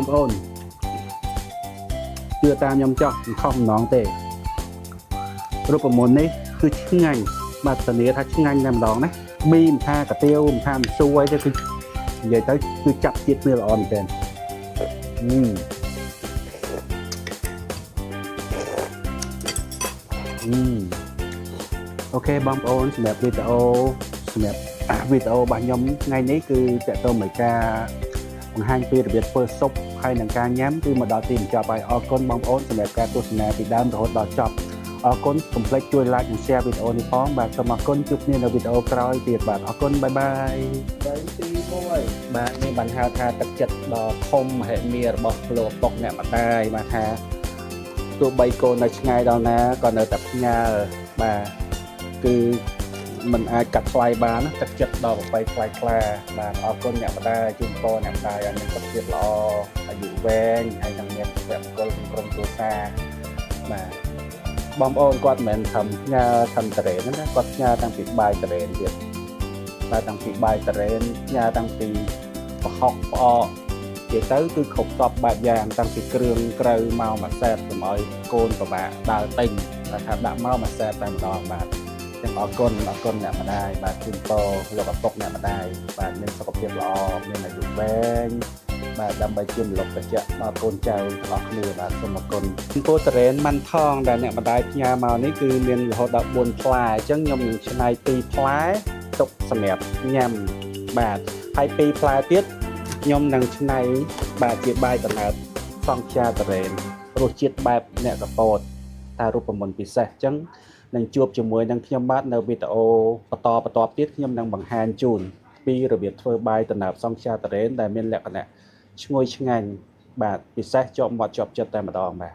បងប្អូនជឿតាមខ្ញុំចោះខុសម្ដងទេរូបមន្តនេះគឺឆ្ងាញ់បាទធានាថាឆ្ងាញ់តែម្ដងណាមីមិនថាកាទៀវមិនថាមិនស៊ូអីទេគឺនិយាយទៅគឺចាប់ជាតិគ្នាល្អមែនទែនអូខេបងប្អូនសម្រាប់វីដេអូរបស់ខ្ញុំថ្ងៃនេះគឺតើតើមួយការបង្ហាញពីរបៀបធ្វើស៊ុបហើយនឹងការញ៉ាំគឺមកដល់ទីបញ្ចប់ហើយអរគុណបងប្អូនសម្រាប់ការទស្សនាពីដើមរហូតដល់ចប់អរគុណកុំភ្លេចជួយ like និង share វីដេអូនេះផងបាទសូមអរគុណជួបគ្នានៅវីដេអូក្រោយទៀតបាទអរគុណបាយបាយទី1បាទនេះបានហៅថាទឹកចិត្តដ៏ធំមហិមារបស់លោកតុកអ្នកម្ដាយបាទថាទោះបីកូននៅឆ្ងាយដល់ណាក៏នៅតែផ្ញើបាទគឺมันអាចកាត់ថ្លៃបានទឹកចិត្តដល់ប្របីថ្លៃថ្លាបាទអរគុណអ្នកម្ដាយជូនពរអ្នកម្ដាយឲ្យមានសុខភាពល្អអាយុវែងហើយនឹងមានសុភមង្គលក្រុមគ្រួសារបាទបងប្អូនគាត់មិនមែនធ្វើផ្ញើធ្វើតរេនណាគាត់ផ្ញើតាំងពីបាយតរេនទៀតបាទតាំងពីបាយតរេនផ្ញើតាំងពីប្រហុកផ្អកនិយាយទៅគឺគ្រប់សពបែបយ៉ាងតាំងពីគ្រឿងក្រៅមកមួយសែតកុំឲ្យកូនពិបាកដើរទិញថាដាក់មកមួយសែតតែម្ដងបាទខ្ញុំអរគុណអ្នកម្ដាយបាទជូនពរលោកឪពុកអ្នកម្ដាយបាទមានសុខភាពល្អមានអាយុវែងបាទដើម្បីជូនលោកបច្ចៈដល់កូនចៅទាំងអស់គ្នាបាទសូមអរគុណចំពោះតរេនម៉ាន់ថងដែលអ្នកម្ដាយផ្ញើមកនេះគឺមានរហូតដល់4ផ្លែអញ្ចឹងខ្ញុំនឹងច្នៃ2ផ្លែទុកសម្រាប់ញ៉ាំបាទហើយ2ផ្លែទៀតខ្ញុំនឹងច្នៃបាទជាបាយដំណើបសង់ខ្យាតរេនរសជាតិបែបអ្នកកពតតែរូបមន្តពិសេសអញ្ចឹងនឹងជួបជាមួយនឹងខ្ញុំបាទនៅវីដេអូបន្តទៀតខ្ញុំនឹងបង្ហាញជូនពីរបៀបធ្វើបាយដំណើបសង់ខ្យាតរេនដែលមានលក្ខណៈឈ្ងុយឆ្ងាញ់បាទពិសេសជាប់មាត់ជាប់ចិត្តតែម្ដងបាទ